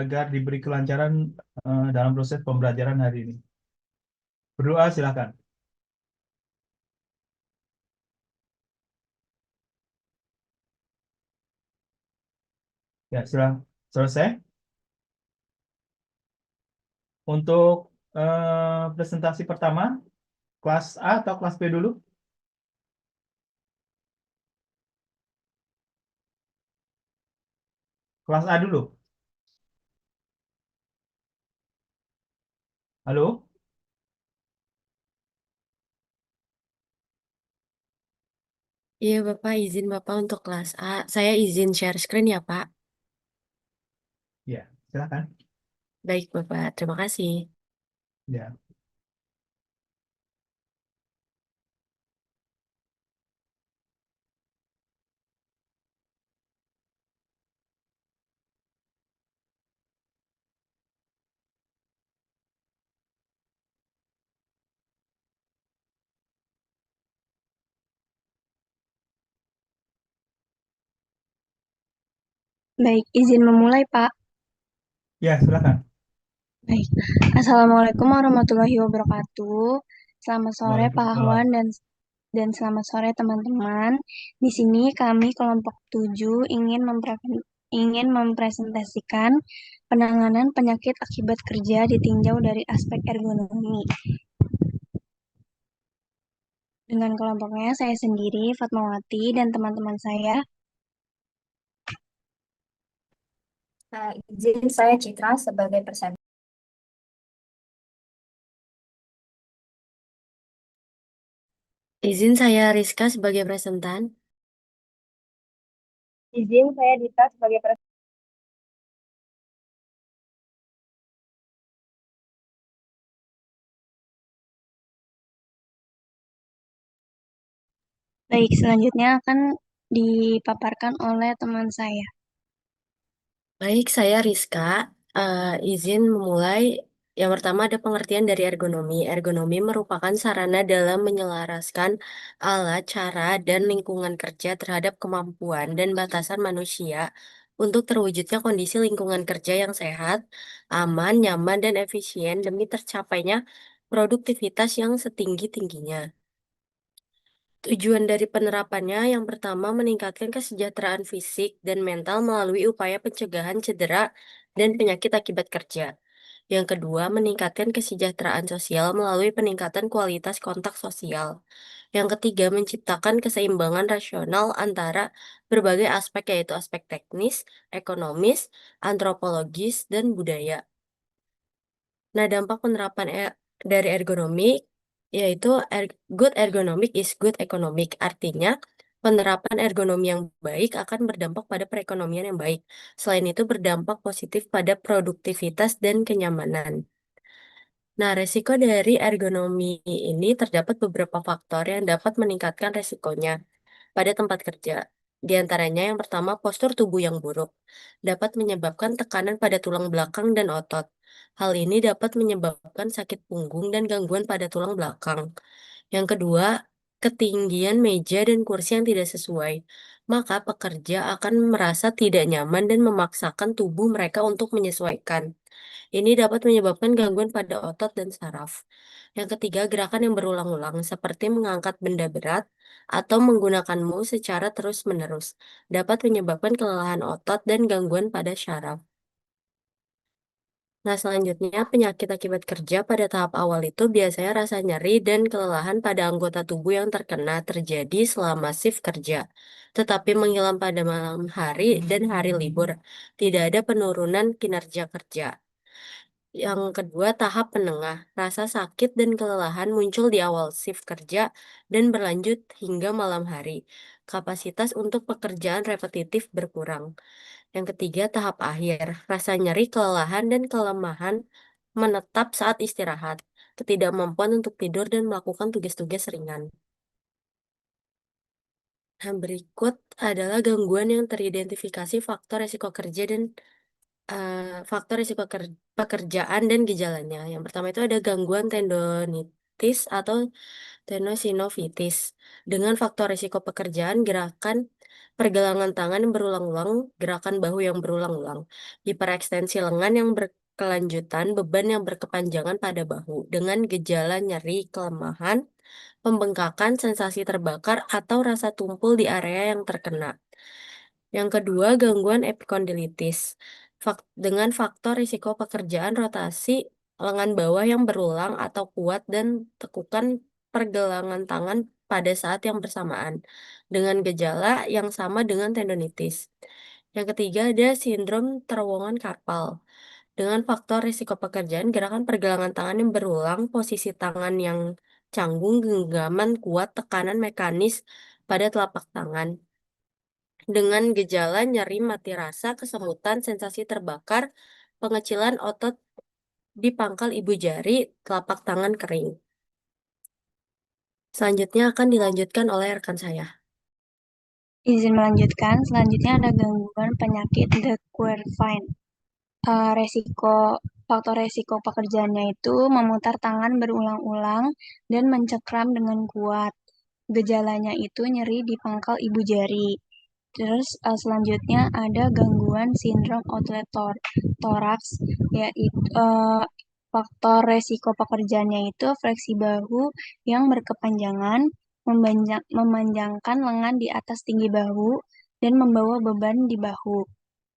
agar diberi kelancaran dalam proses pembelajaran hari ini. Berdoa silakan. Ya, silakan. Selesai. Untuk presentasi pertama, kelas A atau kelas B dulu? Kelas A dulu. Halo? Iya, Bapak, izin Bapak untuk kelas A. Saya izin share screen ya, Pak. Ya, silakan. Baik, Bapak. Terima kasih. Ya. Baik, izin memulai, Pak. Ya, silakan. Baik. Assalamualaikum warahmatullahi wabarakatuh. Selamat sore Pak Waalaikumsalam. Ahwan dan selamat sore teman-teman. Di sini kami kelompok 7 ingin mempresentasikan penanganan penyakit akibat kerja ditinjau dari aspek ergonomi. Dengan kelompoknya saya sendiri, Fatmawati, dan teman-teman saya. Izin saya Citra sebagai presenter. Izin saya Rizka sebagai presentan. Izin saya Dita sebagai presenter. Baik, selanjutnya akan dipaparkan oleh teman saya. Baik, saya Rizka. Izin memulai. Yang pertama ada pengertian dari ergonomi. Ergonomi merupakan sarana dalam menyelaraskan alat, cara, dan lingkungan kerja terhadap kemampuan dan batasan manusia untuk terwujudnya kondisi lingkungan kerja yang sehat, aman, nyaman, dan efisien demi tercapainya produktivitas yang setinggi-tingginya. Tujuan dari penerapannya yang pertama meningkatkan kesejahteraan fisik dan mental melalui upaya pencegahan cedera dan penyakit akibat kerja. Yang kedua, meningkatkan kesejahteraan sosial melalui peningkatan kualitas kontak sosial. Yang ketiga, menciptakan keseimbangan rasional antara berbagai aspek yaitu aspek teknis, ekonomis, antropologis, dan budaya. Nah, dampak penerapan dari ergonomi yaitu good ergonomic is good economic. Artinya, penerapan ergonomi yang baik akan berdampak pada perekonomian yang baik. Selain itu, berdampak positif pada produktivitas dan kenyamanan. Nah, resiko dari ergonomi ini terdapat beberapa faktor yang dapat meningkatkan resikonya pada tempat kerja. Di antaranya yang pertama, postur tubuh yang buruk dapat menyebabkan tekanan pada tulang belakang dan otot. Hal ini dapat menyebabkan sakit punggung dan gangguan pada tulang belakang. Yang kedua, ketinggian meja dan kursi yang tidak sesuai. Maka pekerja akan merasa tidak nyaman dan memaksakan tubuh mereka untuk menyesuaikan. Ini dapat menyebabkan gangguan pada otot dan saraf. Yang ketiga, gerakan yang berulang-ulang seperti mengangkat benda berat atau menggunakan mouse secara terus-menerus dapat menyebabkan kelelahan otot dan gangguan pada syaraf. Nah, selanjutnya penyakit akibat kerja pada tahap awal itu biasanya rasa nyeri dan kelelahan pada anggota tubuh yang terkena terjadi selama shift kerja, tetapi menghilang pada malam hari dan hari libur. Tidak ada penurunan kinerja kerja. Yang kedua, tahap penengah. Rasa sakit dan kelelahan muncul di awal shift kerja dan berlanjut hingga malam hari. Kapasitas untuk pekerjaan repetitif berkurang. Yang ketiga, tahap akhir. Rasa nyeri, kelelahan, dan kelemahan menetap saat istirahat. Ketidakmampuan untuk tidur dan melakukan tugas-tugas ringan. Nah, berikut adalah gangguan yang teridentifikasi faktor resiko kerja dan faktor risiko pekerjaan dan gejalanya. Yang pertama itu ada gangguan tendonitis atau tenosinovitis. Dengan faktor risiko pekerjaan, gerakan pergelangan tangan yang berulang-ulang, gerakan bahu yang berulang-ulang, hiperekstensi lengan yang berkelanjutan, beban yang berkepanjangan pada bahu, dengan gejala nyeri, kelemahan, pembengkakan, sensasi terbakar, atau rasa tumpul di area yang terkena. Yang kedua, gangguan epikondilitis. Dengan faktor risiko pekerjaan rotasi lengan bawah yang berulang atau kuat dan tekukan pergelangan tangan pada saat yang bersamaan, dengan gejala yang sama dengan tendonitis. Yang ketiga, ada sindrom terowongan karpal. Dengan faktor risiko pekerjaan, gerakan pergelangan tangan yang berulang, posisi tangan yang canggung, genggaman kuat, tekanan mekanis pada telapak tangan dengan gejala nyeri mati rasa, kesemutan, sensasi terbakar, pengecilan otot di pangkal ibu jari, telapak tangan kering. Selanjutnya akan dilanjutkan oleh rekan saya. Izin melanjutkan, selanjutnya ada gangguan penyakit The Quervain. Faktor resiko pekerjaannya itu memutar tangan berulang-ulang dan mencekram dengan kuat. Gejalanya itu nyeri di pangkal ibu jari. Terus selanjutnya ada gangguan sindrom outlet thorax, yaitu faktor resiko pekerjaannya itu fleksi bahu yang berkepanjangan, memanjangkan lengan di atas tinggi bahu, dan membawa beban di bahu.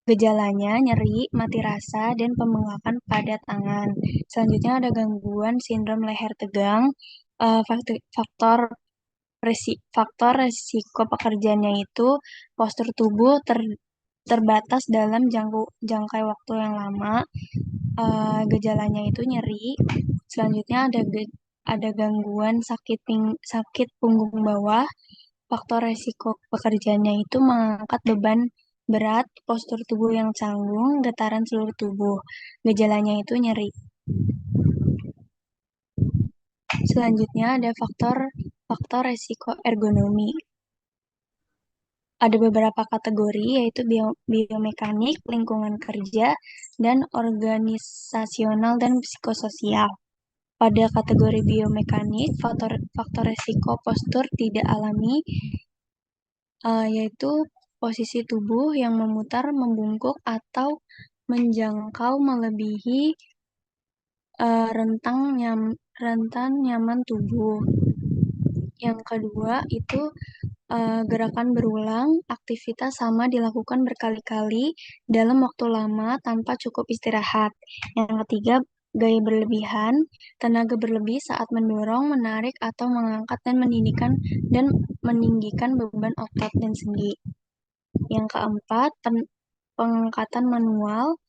Gejalanya nyeri, mati rasa, dan pembengkakan pada tangan. Selanjutnya ada gangguan sindrom leher tegang. Faktor resiko pekerjaannya itu postur tubuh terbatas dalam jangka waktu yang lama. Gejalanya itu nyeri. Selanjutnya ada gangguan sakit punggung bawah. Faktor resiko pekerjaannya itu mengangkat beban berat, postur tubuh yang canggung, getaran seluruh tubuh. Gejalanya itu nyeri. Selanjutnya ada faktor resiko ergonomi. Ada beberapa kategori, yaitu biomekanik, lingkungan kerja, dan organisasional dan psikososial. Pada kategori biomekanik, faktor resiko postur tidak alami, yaitu posisi tubuh yang memutar, membungkuk, atau menjangkau melebihi rentan nyaman tubuh. Yang kedua itu gerakan berulang, aktivitas sama dilakukan berkali-kali dalam waktu lama tanpa cukup istirahat. Yang ketiga, gaya berlebihan, tenaga berlebih saat mendorong, menarik, atau mengangkat dan meninggikan beban otot dan sendi. Yang keempat, pengangkatan manual,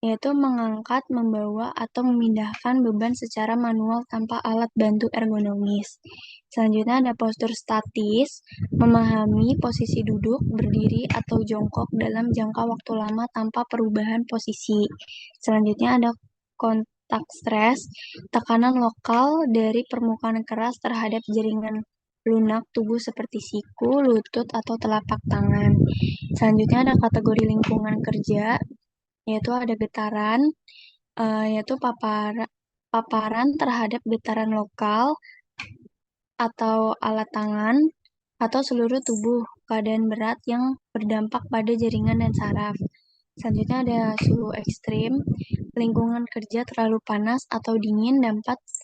yaitu mengangkat, membawa, atau memindahkan beban secara manual tanpa alat bantu ergonomis. Selanjutnya ada postur statis, memahami posisi duduk, berdiri, atau jongkok dalam jangka waktu lama tanpa perubahan posisi. Selanjutnya ada kontak stres, tekanan lokal dari permukaan keras terhadap jaringan lunak tubuh seperti siku, lutut, atau telapak tangan. Selanjutnya ada kategori lingkungan kerja, yaitu ada getaran, yaitu paparan terhadap getaran lokal atau alat tangan atau seluruh tubuh, keadaan berat yang berdampak pada jaringan dan saraf. Selanjutnya ada suhu ekstrim, lingkungan kerja terlalu panas atau dingin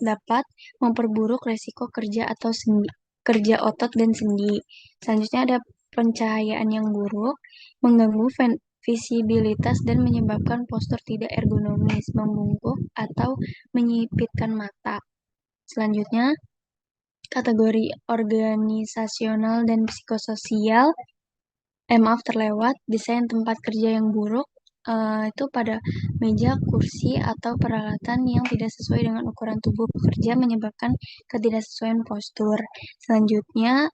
dapat memperburuk resiko kerja atau kerja otot dan sendi. Selanjutnya ada pencahayaan yang buruk, mengganggu visibilitas dan menyebabkan postur tidak ergonomis, membungkuk, atau menyipitkan mata. Selanjutnya, kategori organisasional dan psikososial. Maaf terlewat, desain tempat kerja yang buruk, itu pada meja, kursi, atau peralatan yang tidak sesuai dengan ukuran tubuh pekerja menyebabkan ketidaksesuaian postur. Selanjutnya,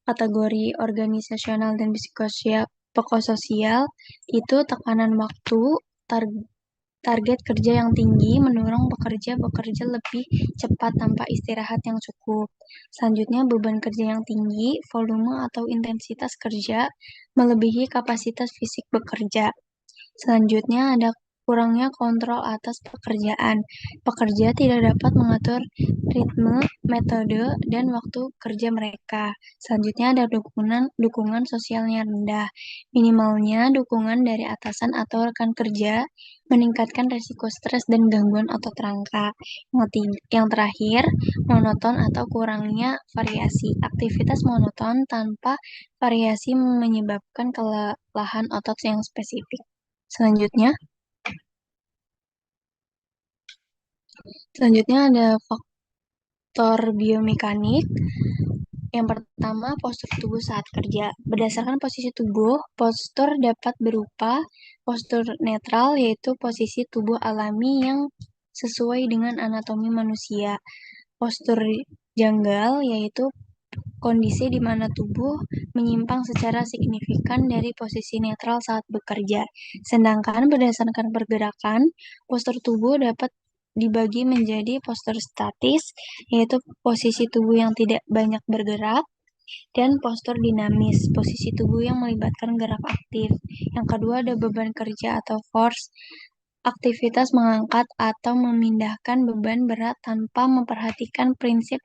kategori organisasional dan psikososial itu tekanan waktu, target kerja yang tinggi mendorong pekerja bekerja lebih cepat tanpa istirahat yang cukup. Selanjutnya, beban kerja yang tinggi, volume atau intensitas kerja melebihi kapasitas fisik bekerja. Selanjutnya ada kurangnya kontrol atas pekerjaan. Pekerja tidak dapat mengatur ritme, metode, dan waktu kerja mereka. Selanjutnya ada dukungan sosialnya rendah. Minimalnya dukungan dari atasan atau rekan kerja meningkatkan resiko stres dan gangguan otot rangka. Yang terakhir, monoton atau kurangnya variasi. Aktivitas monoton tanpa variasi menyebabkan kelelahan otot yang spesifik. Selanjutnya ada faktor biomekanik. Yang pertama, postur tubuh saat kerja. Berdasarkan posisi tubuh, postur dapat berupa postur netral, yaitu posisi tubuh alami yang sesuai dengan anatomi manusia. Postur janggal, yaitu kondisi di mana tubuh menyimpang secara signifikan dari posisi netral saat bekerja. Sedangkan berdasarkan pergerakan, postur tubuh dapat dibagi menjadi postur statis, yaitu posisi tubuh yang tidak banyak bergerak, dan postur dinamis, posisi tubuh yang melibatkan gerak aktif. Yang kedua ada beban kerja atau force, aktivitas mengangkat atau memindahkan beban berat tanpa memperhatikan prinsip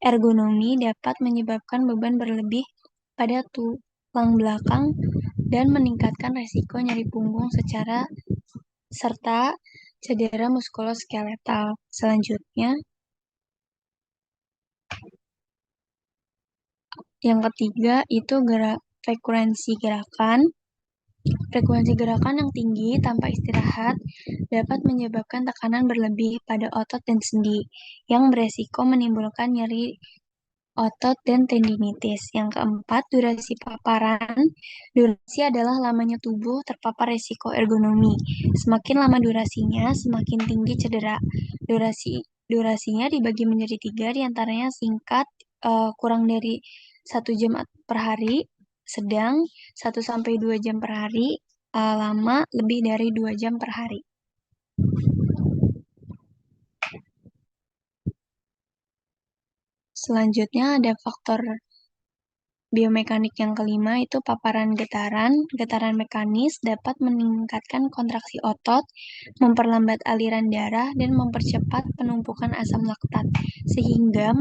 ergonomi dapat menyebabkan beban berlebih pada tulang belakang dan meningkatkan resiko nyeri punggung serta cedera muskuloskeletal. Selanjutnya, yang ketiga itu frekuensi gerakan. Frekuensi gerakan yang tinggi tanpa istirahat dapat menyebabkan tekanan berlebih pada otot dan sendi, yang beresiko menimbulkan nyeri otot dan tendinitis. Yang keempat, durasi paparan. Durasi adalah lamanya tubuh terpapar resiko ergonomi. Semakin lama durasinya, semakin tinggi cedera. Durasinya dibagi menjadi 3, diantaranya singkat, kurang dari 1 jam per hari, sedang 1-2 jam per hari, lama lebih dari 2 jam per hari. Selanjutnya ada faktor biomekanik yang kelima, itu paparan getaran. Getaran mekanis dapat meningkatkan kontraksi otot, memperlambat aliran darah, dan mempercepat penumpukan asam laktat, sehingga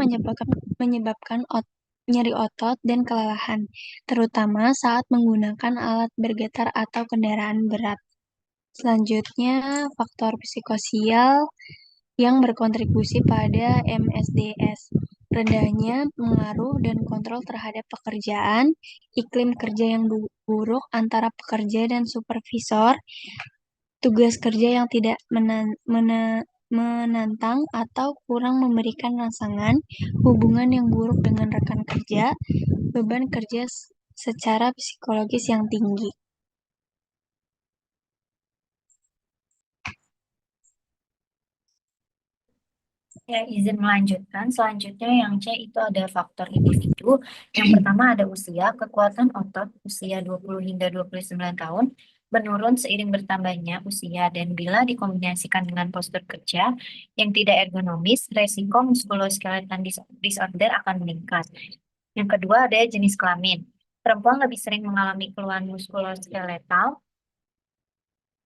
menyebabkan nyeri otot dan kelelahan, terutama saat menggunakan alat bergetar atau kendaraan berat. Selanjutnya, faktor psikosial yang berkontribusi pada MSDS. Rendahnya pengaruh dan kontrol terhadap pekerjaan, iklim kerja yang buruk antara pekerja dan supervisor, tugas kerja yang tidak menantang atau kurang memberikan rangsangan, hubungan yang buruk dengan rekan kerja, beban kerja secara psikologis yang tinggi. Ya, izin melanjutkan. Selanjutnya yang C itu ada faktor individu. Yang pertama ada usia, kekuatan otot usia 20 hingga 29 tahun menurun seiring bertambahnya usia, dan bila dikombinasikan dengan postur kerja yang tidak ergonomis, resiko muskuloskeletal disorder akan meningkat. Yang kedua ada jenis kelamin. Perempuan lebih sering mengalami keluhan muskuloskeletal,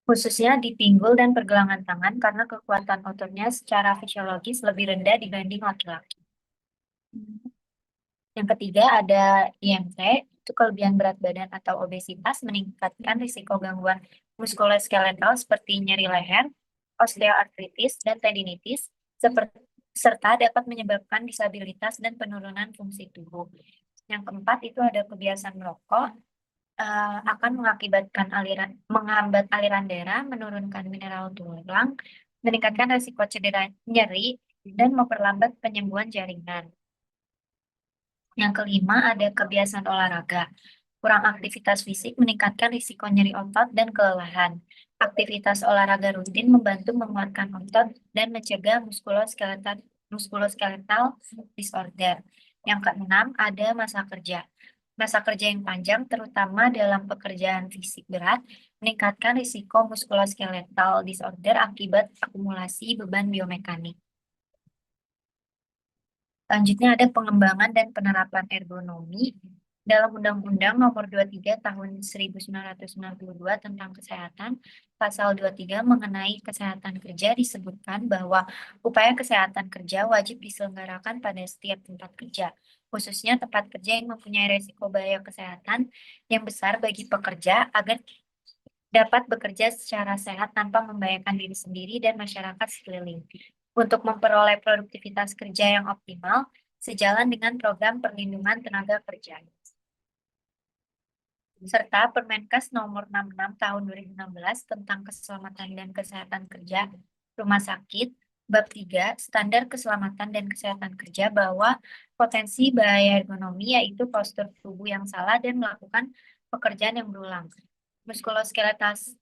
khususnya di pinggul dan pergelangan tangan, karena kekuatan ototnya secara fisiologis lebih rendah dibanding laki-laki. Yang ketiga ada IMT, itu kelebihan berat badan atau obesitas meningkatkan risiko gangguan muskuloskeletal seperti nyeri leher, osteoartritis, dan tendinitis, serta dapat menyebabkan disabilitas dan penurunan fungsi tubuh. Yang keempat itu ada kebiasaan merokok, akan menghambat aliran darah, menurunkan mineral tulang, meningkatkan risiko cedera nyeri, dan memperlambat penyembuhan jaringan. Yang kelima ada kebiasaan olahraga. Kurang aktivitas fisik meningkatkan risiko nyeri otot dan kelelahan. Aktivitas olahraga rutin membantu menguatkan otot dan mencegah muskuloskeletal disorder. Yang keenam ada masa kerja. Masa kerja yang panjang, terutama dalam pekerjaan fisik berat, meningkatkan risiko muskuloskeletal disorder akibat akumulasi beban biomekanik. Selanjutnya ada pengembangan dan penerapan ergonomi dalam Undang-Undang Nomor 23 Tahun 1992 tentang Kesehatan, Pasal 23 mengenai kesehatan kerja disebutkan bahwa upaya kesehatan kerja wajib diselenggarakan pada setiap tempat kerja, khususnya tempat kerja yang mempunyai resiko bahaya kesehatan yang besar bagi pekerja agar dapat bekerja secara sehat tanpa membahayakan diri sendiri dan masyarakat sekeliling. Untuk memperoleh produktivitas kerja yang optimal, sejalan dengan program perlindungan tenaga kerja serta Permenkes Nomor 66 Tahun 2016 tentang Keselamatan dan Kesehatan Kerja Rumah Sakit, Bab 3, Standar Keselamatan dan Kesehatan Kerja bahwa potensi bahaya ergonomi yaitu postur tubuh yang salah dan melakukan pekerjaan yang berulang.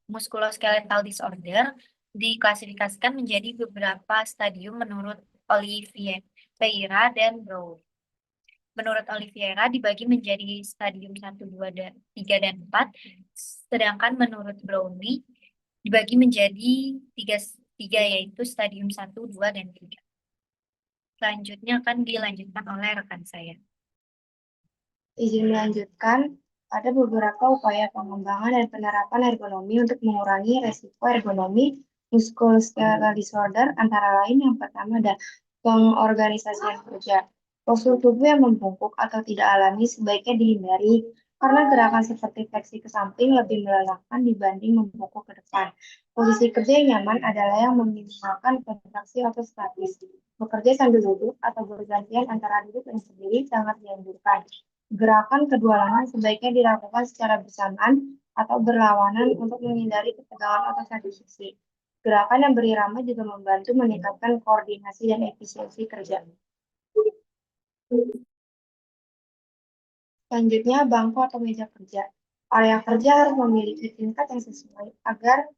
Musculoskeletal disorder diklasifikasikan menjadi beberapa stadium menurut Oliveira dan Brown. Menurut Oliveira dibagi menjadi stadium 1, 2, 3, dan 4, sedangkan menurut Brownie dibagi menjadi 3 yaitu stadium 1, 2, dan 3. Selanjutnya akan dilanjutkan oleh rekan saya. Izin melanjutkan, ada beberapa upaya pengembangan dan penerapan ergonomi untuk mengurangi resiko ergonomi musculoskeletal disorder, antara lain yang pertama ada pengorganisasian kerja. Postur tubuh yang membungkuk atau tidak alami sebaiknya dihindari karena gerakan seperti fleksi ke samping lebih melelahkan dibanding membungkuk ke depan. Posisi kerja yang nyaman adalah yang meminimalkan kontraksi atau statis. Bekerja sambil duduk atau bergantian antara duduk dan berdiri sangat dianjurkan. Gerakan kedua lengan sebaiknya dilakukan secara bersamaan atau berlawanan untuk menghindari ketegangan atau sakit sisi. Gerakan yang berirama juga membantu meningkatkan koordinasi dan efisiensi kerja. Selanjutnya, bangku atau meja kerja. Area kerja harus memiliki tingkat yang sesuai agar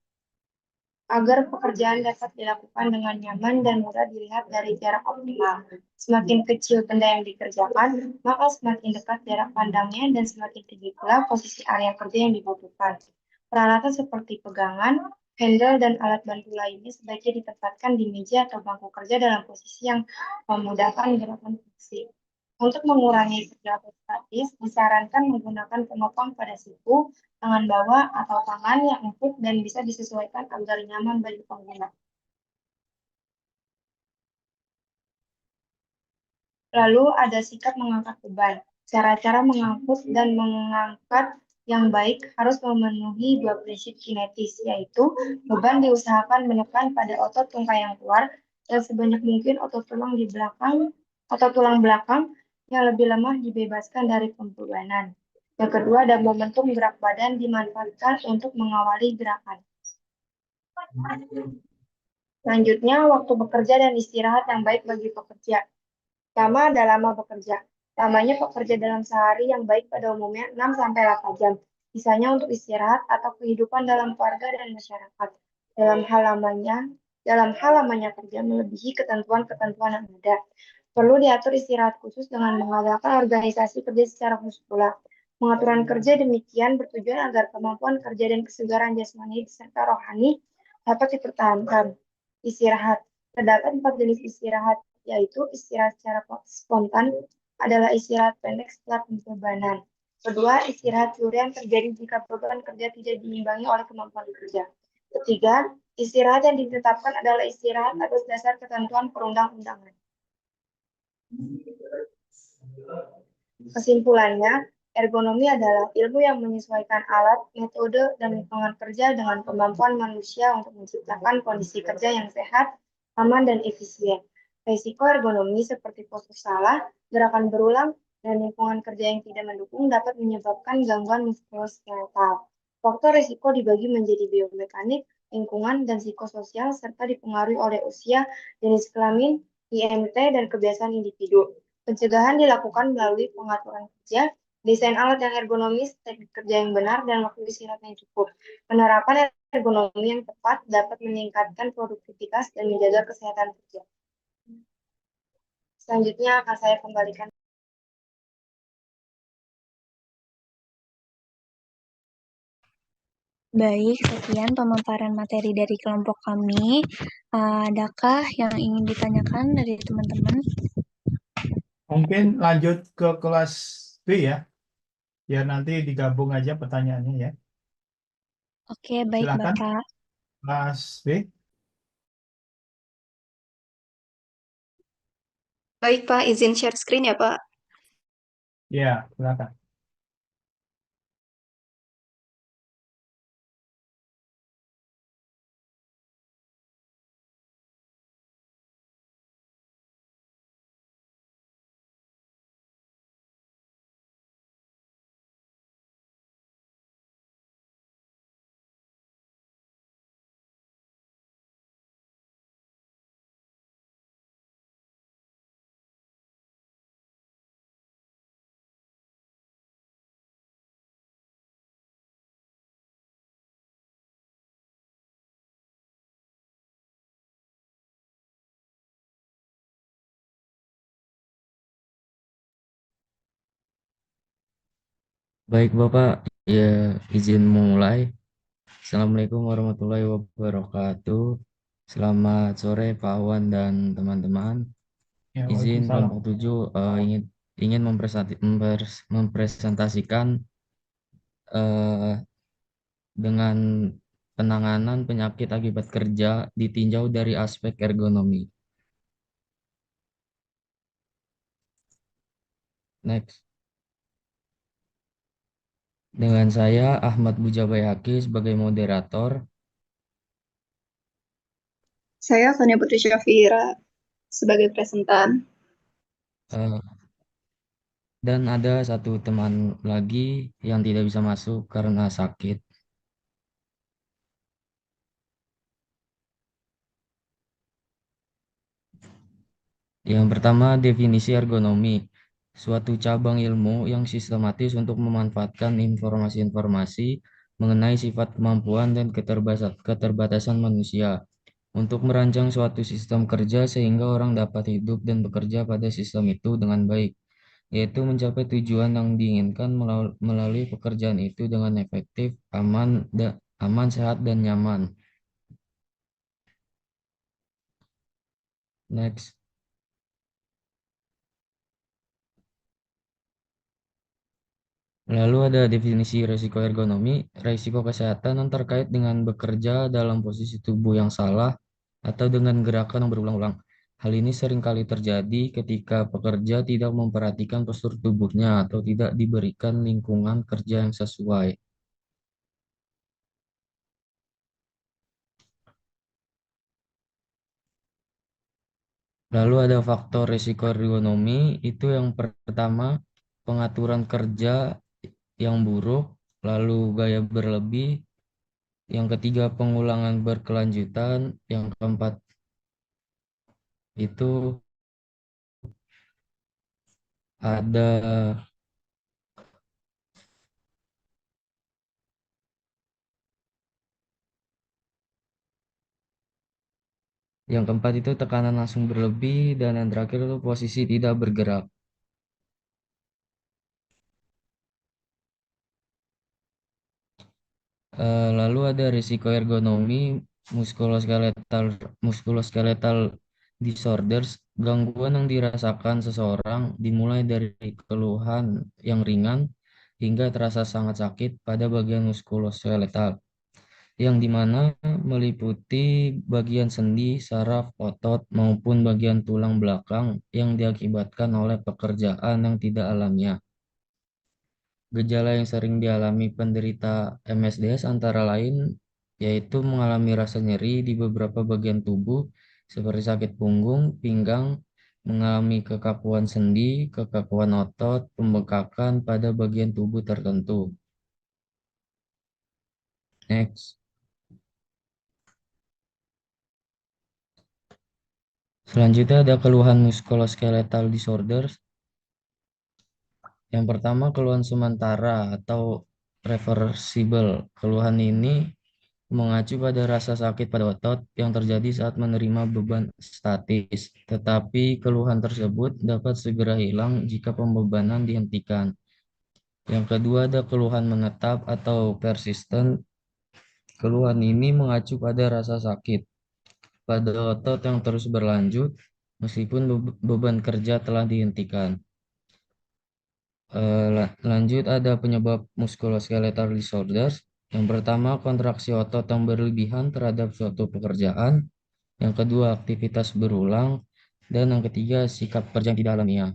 pekerjaan dapat dilakukan dengan nyaman dan mudah dilihat dari jarak optimal. Semakin kecil benda yang dikerjakan, maka semakin dekat jarak pandangnya dan semakin tinggi pula posisi area kerja yang dibutuhkan. Peralatan seperti pegangan, handle, dan alat bantu lainnya sebaiknya ditempatkan di meja atau bangku kerja dalam posisi yang memudahkan gerakan fleksi. Untuk mengurangi gerakan statis, disarankan menggunakan penopang pada siku, tangan bawah, atau tangan yang empuk dan bisa disesuaikan agar nyaman bagi pengguna. Lalu ada sikap mengangkat beban. Cara-cara mengangkut dan mengangkat yang baik harus memenuhi dua prinsip kinetis, yaitu beban diusahakan menekan pada otot tungkai yang keluar dan sebanyak mungkin otot tulang di belakang atau tulang belakang yang lebih lemah dibebaskan dari pembebanan. Yang kedua, ada momentum gerak badan dimanfaatkan untuk mengawali gerakan. Selanjutnya, waktu bekerja dan istirahat yang baik bagi pekerja. Pertama, ada lama bekerja. Lamanya pekerja dalam sehari yang baik pada umumnya 6-8 jam. Sisanya untuk istirahat atau kehidupan dalam keluarga dan masyarakat. Dalam hal lamanya kerja melebihi ketentuan-ketentuan yang ada. Perlu diatur istirahat khusus dengan mengadakan organisasi kerja secara khusus pula. Pengaturan kerja demikian bertujuan agar kemampuan kerja dan kesegaran jasmani serta rohani dapat dipertahankan. Istirahat. Terdapat 4 jenis istirahat, yaitu istirahat secara spontan adalah istirahat pendek setelah pembebanan. Kedua, istirahat harian terjadi jika beban kerja tidak diimbangi oleh kemampuan kerja. Ketiga, istirahat yang ditetapkan adalah istirahat atas dasar ketentuan perundang-undangan. Kesimpulannya, ergonomi adalah ilmu yang menyesuaikan alat, metode, dan lingkungan kerja dengan kemampuan manusia untuk menciptakan kondisi kerja yang sehat, aman, dan efisien. Risiko ergonomi seperti postur salah, gerakan berulang, dan lingkungan kerja yang tidak mendukung dapat menyebabkan gangguan muskuloskeletal. Faktor risiko dibagi menjadi biomekanik, lingkungan, dan psikososial, serta dipengaruhi oleh usia, jenis kelamin, IMT, dan kebiasaan individu. Pencegahan dilakukan melalui pengaturan kerja, desain alat yang ergonomis, teknik kerja yang benar, dan waktu istirahat yang cukup. Penerapan ergonomi yang tepat dapat meningkatkan produktivitas dan menjaga kesehatan kerja. Selanjutnya akan saya kembalikan. Baik, sekian pemaparan materi dari kelompok kami. Adakah yang ingin ditanyakan dari teman-teman? Mungkin lanjut ke kelas B ya. Biar nanti digabung aja pertanyaannya ya. Oke, baik Silakan, Bapak. Mas B. Baik, Pak. Izin share screen ya, Pak. Ya, silakan. Baik Bapak, ya izin memulai. Assalamualaikum warahmatullahi wabarakatuh. Selamat sore Pak Awan dan teman-teman. Ya, Izin Waalaikumsalam. kelompok 7 ingin mempresentasikan eh, dengan penanganan penyakit akibat kerja ditinjau dari aspek ergonomi. Next. Dengan saya Ahmad Bujabayaki sebagai moderator. Saya Fania Putri Syafira sebagai presentan. eh, Dan ada satu teman lagi yang tidak bisa masuk karena sakit. Yang pertama, definisi ergonomi. Suatu cabang ilmu yang sistematis untuk memanfaatkan informasi-informasi mengenai sifat kemampuan dan keterbatasan manusia untuk merancang suatu sistem kerja sehingga orang dapat hidup dan bekerja pada sistem itu dengan baik, yaitu mencapai tujuan yang diinginkan melalui pekerjaan itu dengan efektif, aman, sehat, dan nyaman. Next. Lalu ada definisi risiko ergonomi, risiko kesehatan yang terkait dengan bekerja dalam posisi tubuh yang salah atau dengan gerakan yang berulang-ulang. Hal ini seringkali terjadi ketika pekerja tidak memperhatikan postur tubuhnya atau tidak diberikan lingkungan kerja yang sesuai. Lalu ada faktor risiko ergonomi, itu yang pertama pengaturan kerja yang buruk, lalu gaya berlebih, yang ketiga pengulangan berkelanjutan, yang keempat itu ada yang keempat itu tekanan langsung berlebih, dan yang terakhir itu posisi tidak bergerak. Lalu ada risiko ergonomi muskuloskeletal disorders, gangguan yang dirasakan seseorang dimulai dari keluhan yang ringan hingga terasa sangat sakit pada bagian muskuloskeletal, yang dimana meliputi bagian sendi, saraf, otot, maupun bagian tulang belakang yang diakibatkan oleh pekerjaan yang tidak alamiah. Gejala yang sering dialami penderita MSDS antara lain yaitu mengalami rasa nyeri di beberapa bagian tubuh seperti sakit punggung, pinggang, mengalami kekakuan sendi, kekakuan otot, pembengkakan pada bagian tubuh tertentu. Next. Selanjutnya ada keluhan musculoskeletal disorders. Yang pertama keluhan sementara atau reversible. Keluhan ini mengacu pada rasa sakit pada otot yang terjadi saat menerima beban statis. Tetapi keluhan tersebut dapat segera hilang jika pembebanan dihentikan. Yang kedua ada keluhan menetap atau persistent. Keluhan ini mengacu pada rasa sakit pada otot yang terus berlanjut meskipun beban kerja telah dihentikan. Lanjut ada penyebab musculoskeletal disorders. Yang pertama, kontraksi otot yang berlebihan terhadap suatu pekerjaan. Yang kedua, aktivitas berulang. Dan yang ketiga, sikap kerja yang tidak alamiah.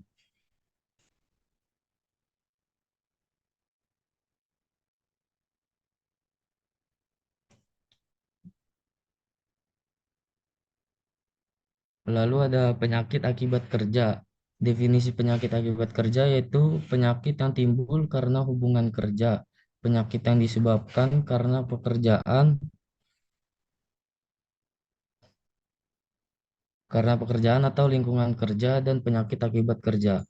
Lalu ada penyakit akibat kerja. Definisi penyakit akibat kerja yaitu penyakit yang timbul penyakit yang disebabkan karena pekerjaan atau lingkungan kerja, dan penyakit akibat kerja.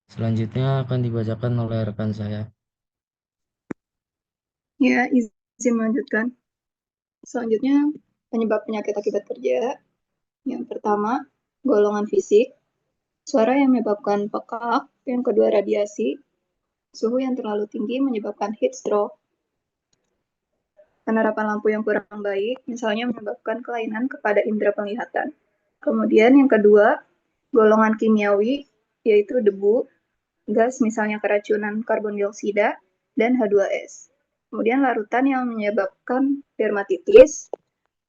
Selanjutnya akan dibacakan oleh rekan saya. Ya, izin melanjutkan. Selanjutnya, penyebab penyakit akibat kerja. Yang pertama, golongan fisik, suara yang menyebabkan pekak. Yang kedua, radiasi, suhu yang terlalu tinggi menyebabkan heat stroke. Penerapan lampu yang kurang baik, misalnya menyebabkan kelainan kepada indera penglihatan. Kemudian yang kedua, golongan kimiawi, yaitu debu, gas misalnya keracunan karbon dioksida, dan H2S. Kemudian larutan yang menyebabkan dermatitis,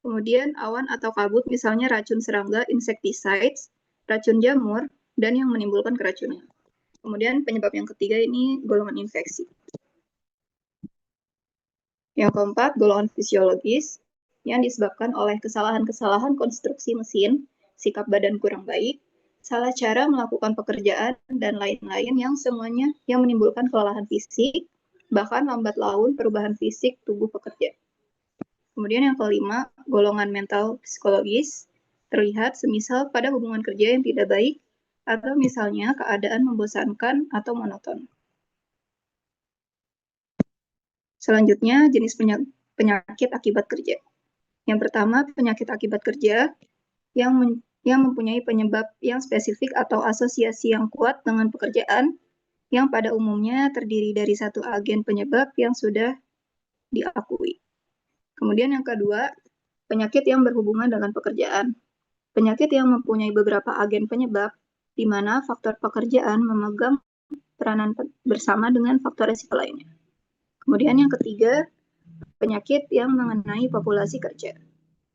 kemudian awan atau kabut misalnya racun serangga, insecticides, racun jamur, dan yang menimbulkan keracunan. Kemudian penyebab yang ketiga ini golongan infeksi. Yang keempat, golongan fisiologis yang disebabkan oleh kesalahan-kesalahan konstruksi mesin, sikap badan kurang baik, salah cara melakukan pekerjaan, dan lain-lain yang semuanya yang menimbulkan kelelahan fisik, bahkan lambat laun perubahan fisik tubuh pekerja. Kemudian yang kelima, golongan mental psikologis terlihat semisal pada hubungan kerja yang tidak baik atau misalnya keadaan membosankan atau monoton. Selanjutnya, jenis penyakit akibat kerja. Yang pertama, penyakit akibat kerja yang mempunyai penyebab yang spesifik atau asosiasi yang kuat dengan pekerjaan yang pada umumnya terdiri dari satu agen penyebab yang sudah diakui. Kemudian yang kedua, penyakit yang berhubungan dengan pekerjaan. Penyakit yang mempunyai beberapa agen penyebab, di mana faktor pekerjaan memegang peranan bersama dengan faktor risiko lainnya. Kemudian yang ketiga, penyakit yang mengenai populasi kerja.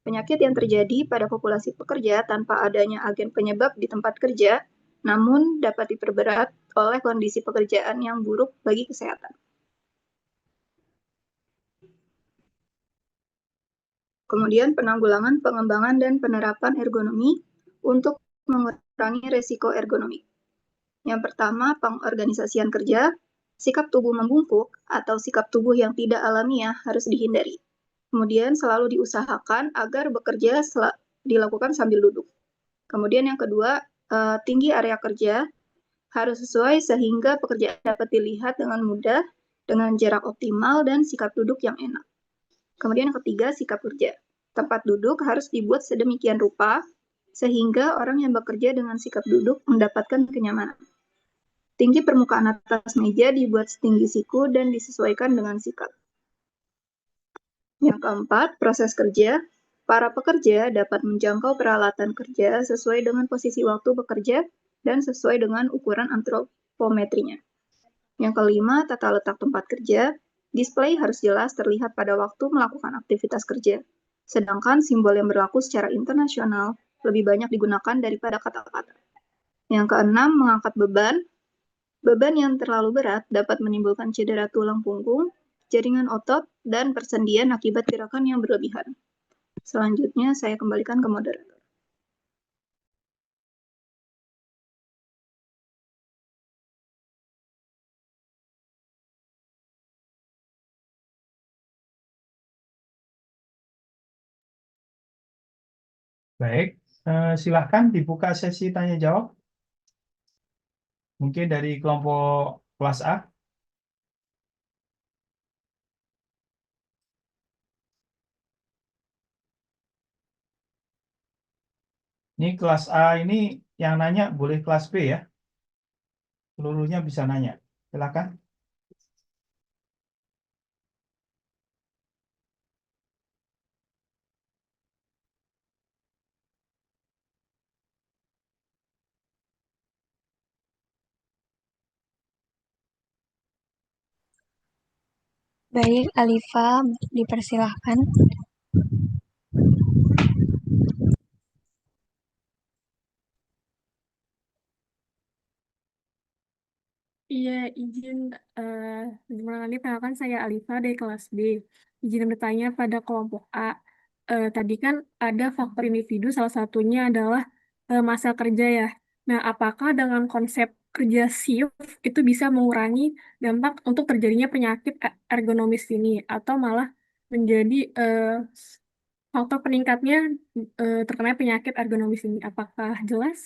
Penyakit yang terjadi pada populasi pekerja tanpa adanya agen penyebab di tempat kerja, namun dapat diperberat oleh kondisi pekerjaan yang buruk bagi kesehatan. Kemudian penanggulangan, pengembangan, dan penerapan ergonomi untuk mengurangi resiko ergonomi. Yang pertama, pengorganisasian kerja, sikap tubuh membungkuk atau sikap tubuh yang tidak alamiah harus dihindari. Kemudian selalu diusahakan agar bekerja dilakukan sambil duduk. Kemudian yang kedua, tinggi area kerja harus sesuai sehingga pekerjaan dapat dilihat dengan mudah, dengan jarak optimal, dan sikap duduk yang enak. Kemudian yang ketiga, sikap kerja. Tempat duduk harus dibuat sedemikian rupa sehingga orang yang bekerja dengan sikap duduk mendapatkan kenyamanan. Tinggi permukaan atas meja dibuat setinggi siku dan disesuaikan dengan sikap. Yang keempat, proses kerja. Para pekerja dapat menjangkau peralatan kerja sesuai dengan posisi waktu bekerja dan sesuai dengan ukuran antropometrinya. Yang kelima, tata letak tempat kerja. Display harus jelas terlihat pada waktu melakukan aktivitas kerja. Sedangkan simbol yang berlaku secara internasional lebih banyak digunakan daripada kata-kata. Yang keenam, mengangkat beban. Beban yang terlalu berat dapat menimbulkan cedera tulang punggung, jaringan otot, dan persendian akibat gerakan yang berlebihan. Selanjutnya, saya kembalikan ke moderator. Baik, silahkan dibuka sesi tanya jawab. Mungkin dari kelompok kelas A. Ini kelas A ini yang nanya boleh kelas B ya. Seluruhnya bisa nanya. Silakan. Baik, Alifa, dipersilahkan. Iya, izin mengenali perkenalkan saya Alifa dari kelas B. Izin bertanya pada kelompok A. Tadi kan ada faktor individu, salah satunya adalah masa kerja ya. Nah, apakah dengan konsep kerja shift itu bisa mengurangi dampak untuk terjadinya penyakit ergonomis ini, atau malah menjadi faktor peningkatnya terkena penyakit ergonomis ini? Apakah jelas?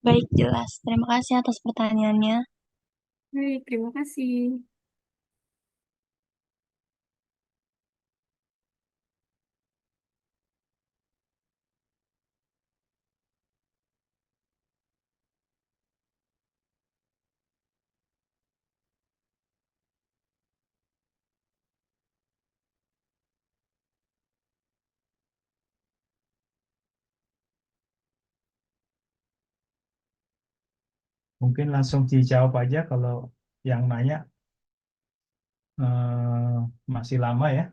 Baik, jelas. Terima kasih atas pertanyaannya. Baik, terima kasih. Mungkin langsung dijawab aja kalau yang nanya masih lama ya.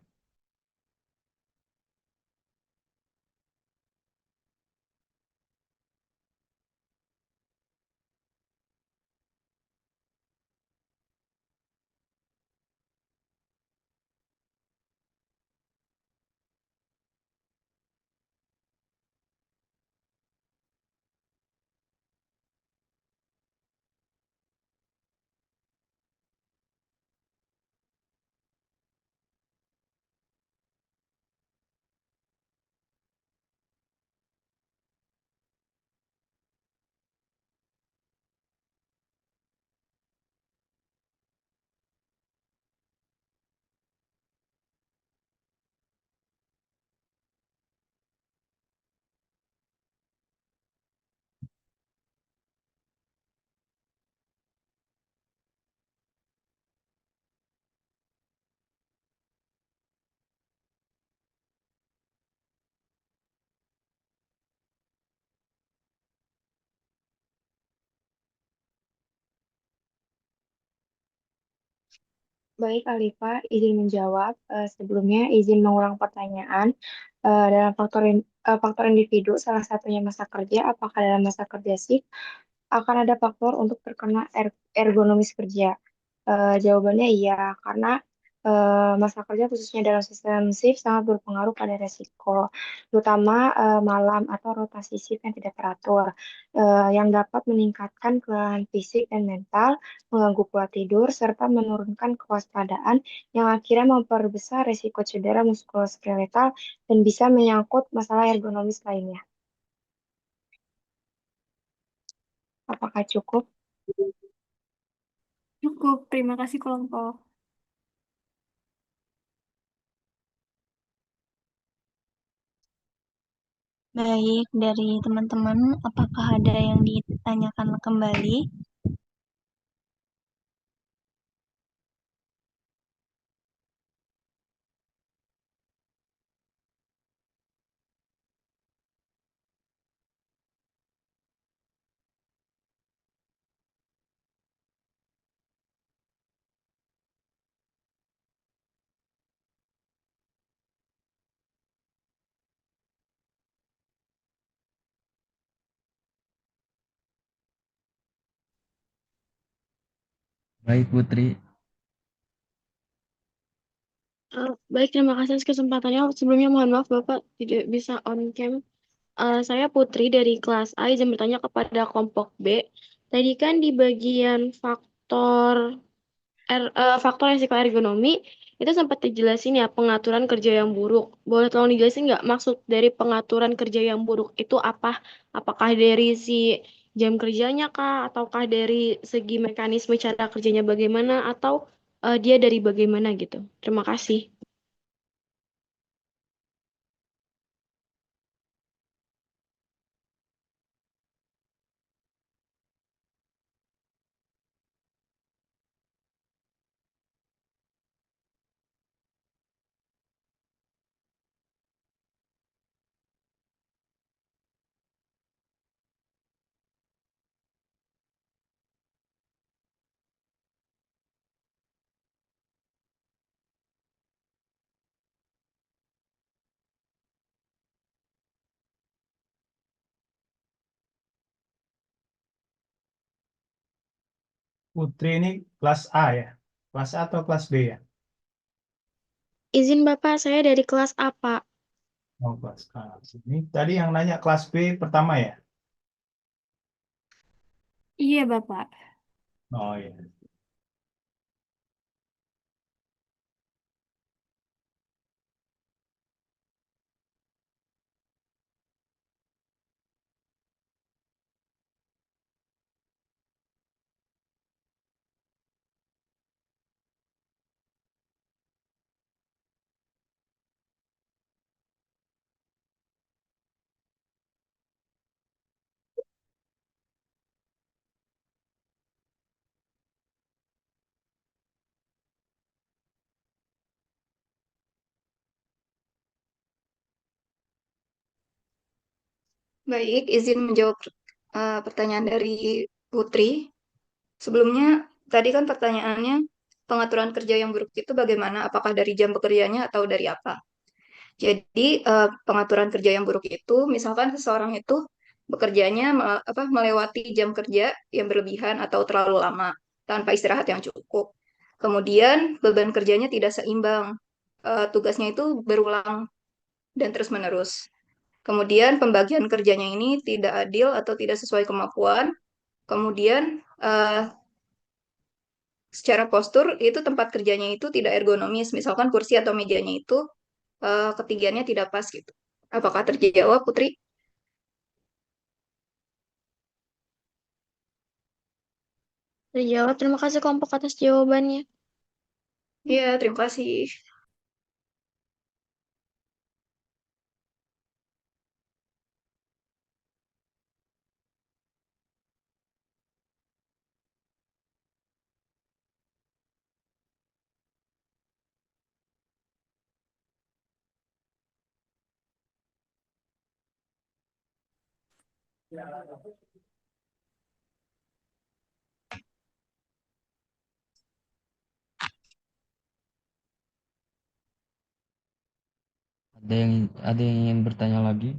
Baik, Alifa, izin menjawab. Sebelumnya, izin mengulang pertanyaan. Dalam faktor individu, salah satunya masa kerja, apakah dalam masa kerja shift akan ada faktor untuk terkena ergonomis kerja? Jawabannya iya, karena masa kerja khususnya dalam sistem shift sangat berpengaruh pada resiko, terutama malam atau rotasi shift yang tidak teratur, yang dapat meningkatkan kelelahan fisik dan mental, mengganggu pola tidur, serta menurunkan kewaspadaan yang akhirnya memperbesar resiko cedera muskuloskeletal dan bisa menyangkut masalah ergonomis lainnya. Apakah cukup? Cukup, terima kasih kelompok. Baik, dari teman-teman, apakah ada yang ditanyakan kembali? Baik, Putri. Baik, terima kasih atas kesempatannya. Sebelumnya mohon maaf Bapak tidak bisa on cam. Saya Putri dari kelas A, izin bertanya kepada kelompok B. Tadi kan di bagian faktor resiko ergonomi itu sempat dijelasin ya pengaturan kerja yang buruk. Boleh tolong dijelasin nggak maksud dari pengaturan kerja yang buruk itu apa? Apakah dari si jam kerjanya kah? Ataukah dari segi mekanisme cara kerjanya bagaimana? Atau dia dari bagaimana gitu? Terima kasih. Putri ini kelas A ya? Kelas A atau kelas B ya? Izin Bapak, saya dari kelas A, Pak. Oh, kelas A. Ini tadi yang nanya kelas B pertama ya? Iya, Bapak. Oh iya. Baik, izin menjawab pertanyaan dari Putri. Sebelumnya, tadi kan pertanyaannya, pengaturan kerja yang buruk itu bagaimana? Apakah dari jam bekerjanya atau dari apa? Jadi, pengaturan kerja yang buruk itu, misalkan seseorang itu bekerjanya melewati jam kerja yang berlebihan atau terlalu lama, tanpa istirahat yang cukup. Kemudian, beban kerjanya tidak seimbang. Tugasnya itu berulang dan terus-menerus. Kemudian pembagian kerjanya ini tidak adil atau tidak sesuai kemampuan. Kemudian secara postur itu tempat kerjanya itu tidak ergonomis. Misalkan kursi atau mejanya itu ketinggiannya tidak pas gitu. Apakah terjawab, Putri? Terjawab, terima kasih kelompok atas jawabannya. Iya, terima kasih. Ada yang ingin bertanya lagi?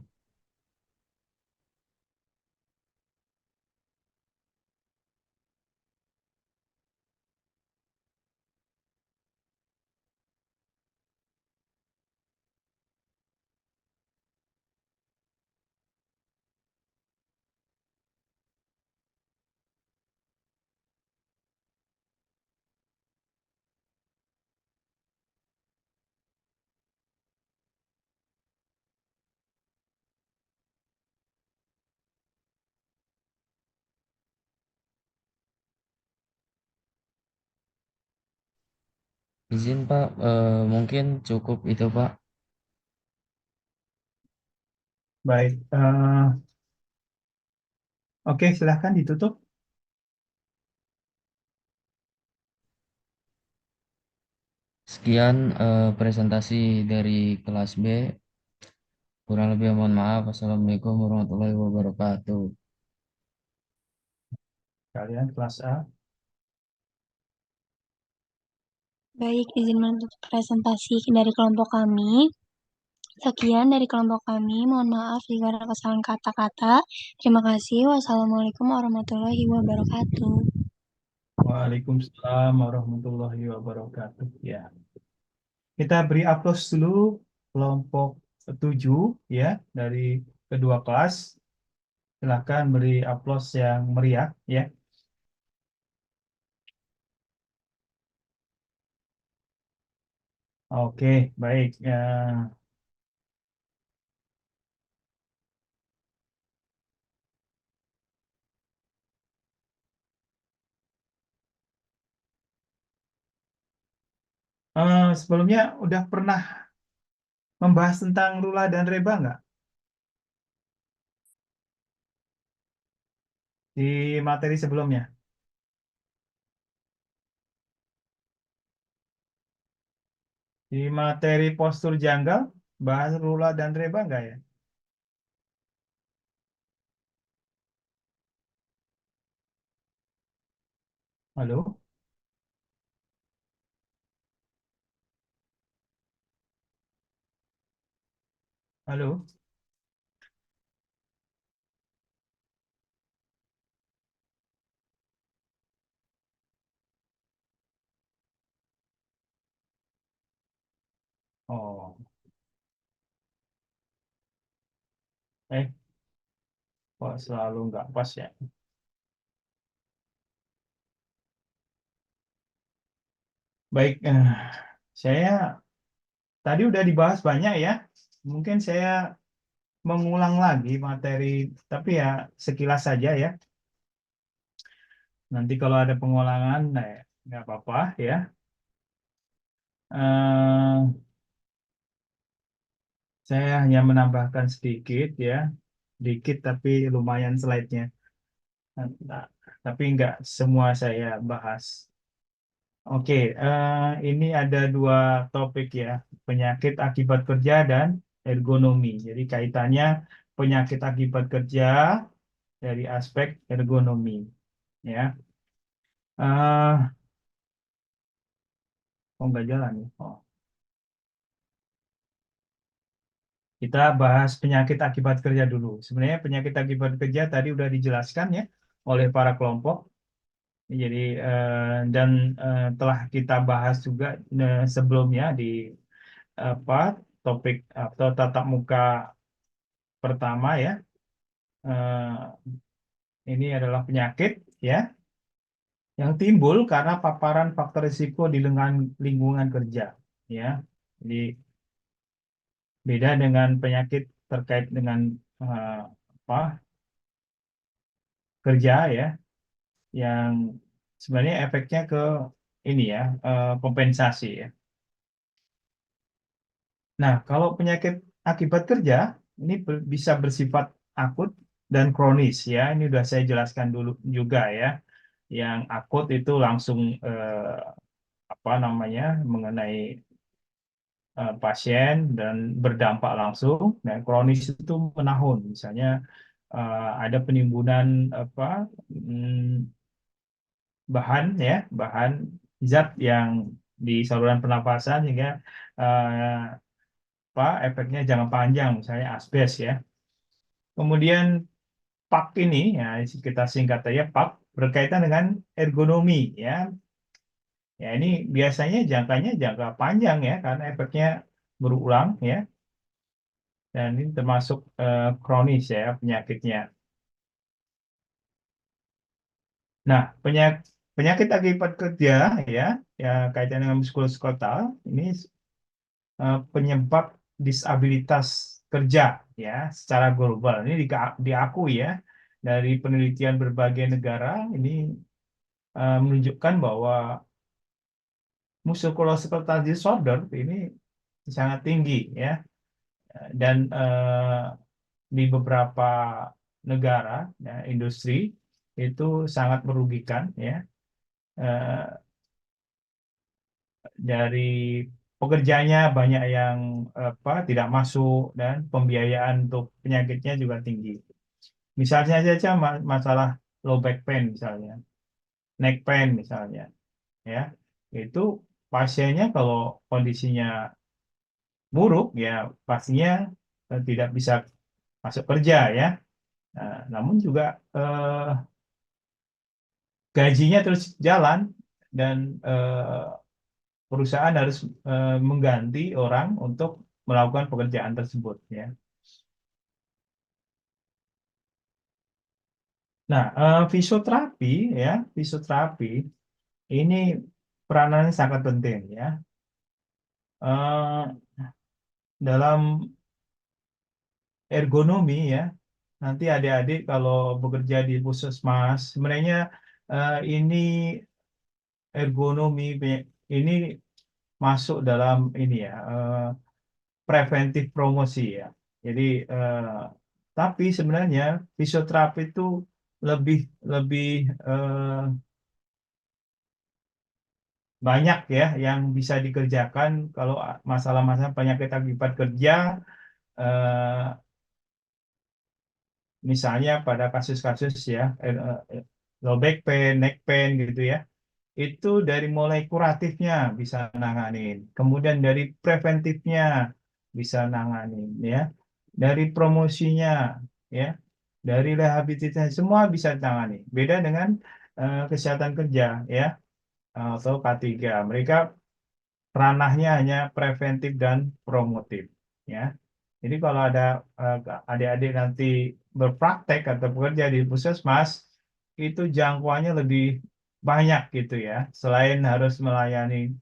Izin Pak, mungkin cukup itu Pak. Baik. Oke, silahkan ditutup. Sekian presentasi dari kelas B. Kurang lebih mohon maaf. Assalamualaikum warahmatullahi wabarakatuh. Kalian kelas A. Baik, izin menutup presentasi dari kelompok kami. Sekian dari kelompok kami. Mohon maaf jika ada kesalahan kata-kata. Terima kasih. Wassalamualaikum warahmatullahi wabarakatuh. Waalaikumsalam warahmatullahi wabarakatuh. Ya, kita beri aplaus dulu kelompok 7 ya dari kedua kelas. Silahkan beri aplaus yang meriah ya. Oke, baik. Sebelumnya udah pernah membahas tentang Lula dan Reba nggak di materi sebelumnya? Di materi postur janggal, bahas Lula dan Reba nggak ya? Halo? Halo? Oh, kok selalu nggak pas ya? Baik, saya tadi udah dibahas banyak ya. Mungkin saya mengulang lagi materi, tapi ya sekilas saja ya. Nanti kalau ada pengulangan, nah, ya, nggak apa-apa ya. Eh, saya hanya menambahkan sedikit ya, dikit tapi lumayan slide-nya. Nah, tapi nggak semua saya bahas. Oke, ini ada dua topik ya, penyakit akibat kerja dan ergonomi. Jadi kaitannya penyakit akibat kerja dari aspek ergonomi, ya. Oh nggak jalan ya. Oh. Kita bahas penyakit akibat kerja dulu. Sebenarnya penyakit akibat kerja tadi udah dijelaskan ya oleh para kelompok. Jadi dan telah kita bahas juga sebelumnya di apa topik atau tatap muka pertama ya. Ini adalah penyakit ya yang timbul karena paparan faktor risiko di lingkungan kerja ya. Jadi beda dengan penyakit terkait dengan apa kerja ya yang sebenarnya efeknya ke ini ya kompensasi ya. Nah, kalau penyakit akibat kerja ini bisa bersifat akut dan kronis ya. Ini sudah saya jelaskan dulu juga ya. Yang akut itu langsung apa namanya mengenai pasien dan berdampak langsung. Nah, kronis itu menahun. Misalnya ada penimbunan apa bahan ya, bahan zat yang di saluran pernapasan sehingga eh, apa efeknya jangka panjang, misalnya asbes ya. Kemudian PAK ini ya kita singkat aja PAK berkaitan dengan ergonomi ya. Ya ini biasanya jangkanya jangka panjang ya karena efeknya berulang ya. Dan ini termasuk kronis ya penyakitnya. Nah, penyakit akibat kerja ya, ya kaitan dengan muskuloskeletal ini penyebab disabilitas kerja ya secara global. Ini diakui ya dari penelitian berbagai negara ini menunjukkan bahwa musculoskeletal disorder ini sangat tinggi ya dan di beberapa negara ya, industri itu sangat merugikan ya eh, dari pekerjanya banyak yang apa tidak masuk dan pembiayaan untuk penyakitnya juga tinggi. Misalnya saja masalah low back pain misalnya, neck pain misalnya, ya itu pasiennya kalau kondisinya buruk ya pastinya tidak bisa masuk kerja ya. Nah, namun juga gajinya terus jalan dan perusahaan harus mengganti orang untuk melakukan pekerjaan tersebut ya. Nah, fisioterapi ya, fisioterapi ini peranannya sangat penting ya. Dalam ergonomi ya, nanti adik-adik kalau bekerja di puskesmas, sebenarnya ini ergonomi ini masuk dalam ini ya, preventif promosi ya. Jadi, tapi sebenarnya fisioterapi itu lebih lebih banyak ya yang bisa dikerjakan kalau masalah-masalah penyakit akibat kerja, eh, misalnya pada kasus-kasus ya low back pain, neck pain gitu ya. Itu dari mulai kuratifnya bisa nanganin, kemudian dari preventifnya bisa nanganin ya, dari promosinya ya, dari rehabilitasi semua bisa ditangani. Beda dengan kesehatan kerja ya atau K3. Mereka ranahnya hanya preventif dan promotif, ya. Jadi kalau ada adik-adik nanti berpraktek atau bekerja di puskesmas, itu jangkauannya lebih banyak gitu ya. Selain harus melayani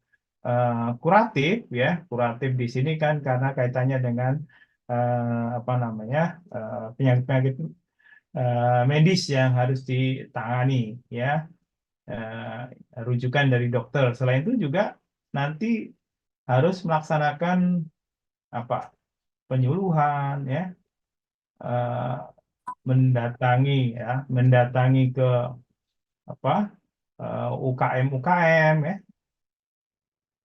kuratif, ya, kuratif di sini kan karena kaitannya dengan apa namanya penyakit-penyakit medis yang harus ditangani, ya, rujukan dari dokter. Selain itu juga nanti harus melaksanakan apa penyuluhan, ya, eh, mendatangi ke apa UKM UKM, ya,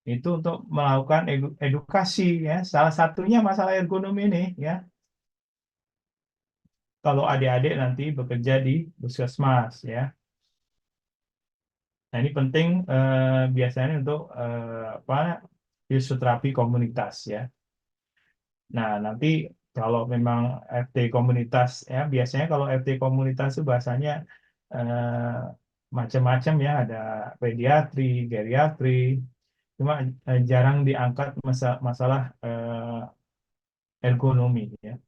itu untuk melakukan edukasi, ya. Salah satunya masalah ergonomi ini, ya. Kalau adik-adik nanti bekerja di puskesmas, ya. Nah, ini penting biasanya untuk apa fisioterapi komunitas, ya. Nah, nanti kalau memang FT komunitas, ya, biasanya kalau FT komunitas itu bahasanya eh, macam-macam, ya, ada pediatri, geriatri, cuma jarang diangkat masalah ergonomi, ya.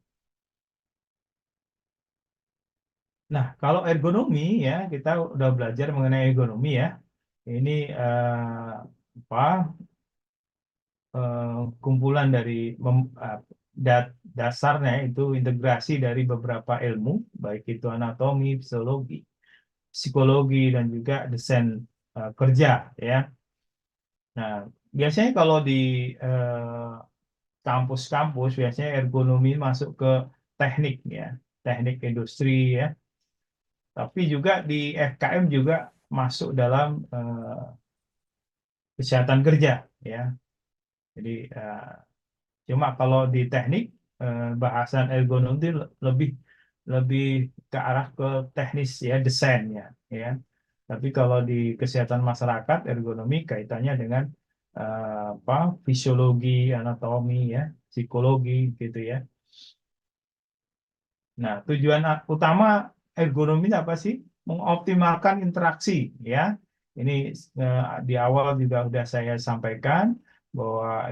Nah, kalau ergonomi, ya, kita udah belajar mengenai ergonomi, ya. Ini apa kumpulan dari dasarnya itu integrasi dari beberapa ilmu, baik itu anatomi, fisiologi, psikologi, dan juga desain kerja, ya. Nah, biasanya kalau di kampus-kampus biasanya ergonomi masuk ke teknik, ya, teknik industri, ya. Tapi juga di FKM juga masuk dalam kesehatan kerja, ya. Jadi cuma kalau di teknik bahasan ergonomi itu lebih lebih ke arah ke teknis, ya, desainnya, ya. Tapi kalau di kesehatan masyarakat ergonomi kaitannya dengan apa fisiologi, anatomi, ya, psikologi gitu, ya. Nah, tujuan utama ergonomi itu apa sih? Mengoptimalkan interaksi, ya. Ini di awal juga sudah saya sampaikan bahwa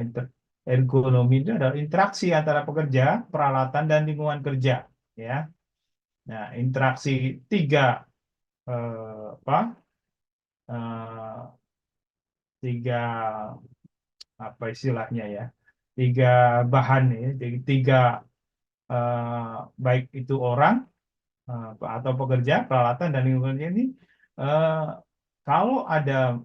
ergonomi itu adalah interaksi antara pekerja, peralatan, dan lingkungan kerja, ya. Nah, interaksi tiga apa eh, tiga apa istilahnya, ya, tiga bahan, ya, tiga baik itu orang atau pekerja, peralatan, dan lingkungannya ini eh, kalau ada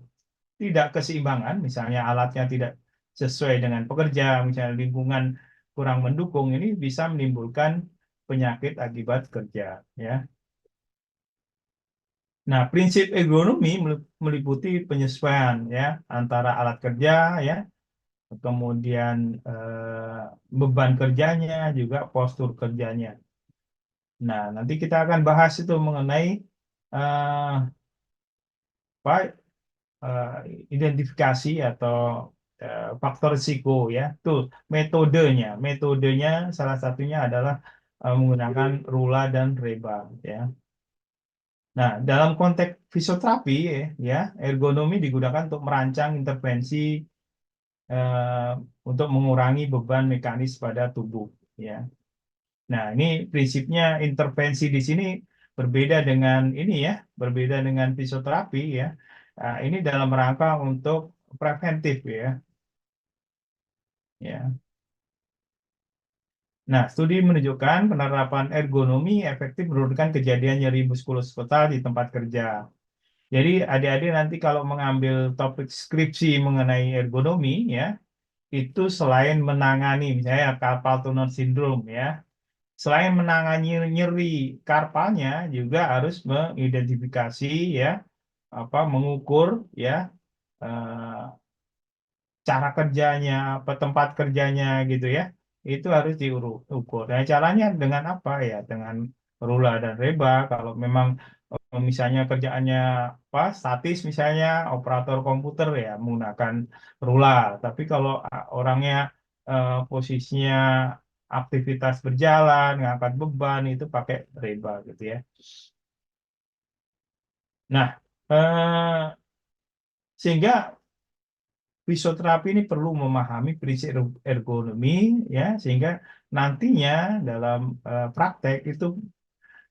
tidak keseimbangan, misalnya alatnya tidak sesuai dengan pekerja, misalnya lingkungan kurang mendukung, ini bisa menimbulkan penyakit akibat kerja, ya. Nah, prinsip ergonomi meliputi penyesuaian, ya, antara alat kerja, ya, kemudian beban kerjanya, juga postur kerjanya. Nah, nanti kita akan bahas itu mengenai eh, apa, eh, identifikasi atau faktor risiko, ya. Tuh, metodenya salah satunya adalah menggunakan rula dan reba, ya. Nah, dalam konteks fisioterapi, ya, ergonomi digunakan untuk merancang intervensi eh, untuk mengurangi beban mekanis pada tubuh, ya. Nah, ini prinsipnya intervensi di sini berbeda dengan ini, ya, berbeda dengan fisioterapi, ya. Nah, ini dalam rangka untuk preventif, ya. Ya. Nah, studi menunjukkan penerapan ergonomi efektif menurunkan kejadian nyeri muskuloskeletal di tempat kerja. Jadi adik-adik nanti kalau mengambil topik skripsi mengenai ergonomi, ya, itu selain menangani misalnya carpal tunnel syndrome, ya, selain menangani nyeri karpalnya juga harus mengidentifikasi, ya, apa mengukur, ya, eh, cara kerjanya, apa tempat kerjanya gitu, ya, itu harus diukur. Nah, caranya dengan apa, ya? Dengan rula dan reba. Kalau memang misalnya kerjaannya apa statis, misalnya operator komputer, ya, menggunakan rula. Tapi kalau orangnya posisinya aktivitas berjalan, ngangkat beban, itu pakai reba gitu, ya. Nah, sehingga fisioterapi ini perlu memahami prinsip ergonomi ya, sehingga nantinya dalam praktek itu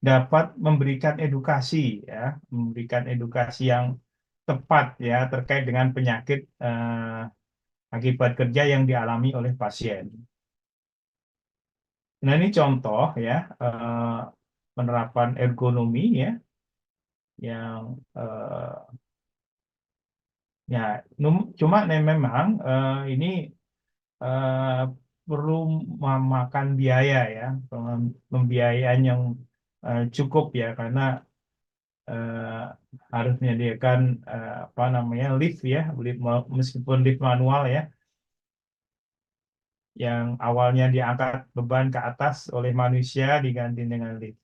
dapat memberikan edukasi ya, memberikan edukasi yang tepat ya terkait dengan penyakit akibat kerja yang dialami oleh pasien. Nah, ini contoh ya penerapan ergonomi ya yang ya cuma memang ini perlu memakan biaya ya, pembiayaan yang cukup ya, karena harus menyediakan apa namanya lift ya, meskipun lift manual ya, yang awalnya diangkat beban ke atas oleh manusia diganti dengan lift.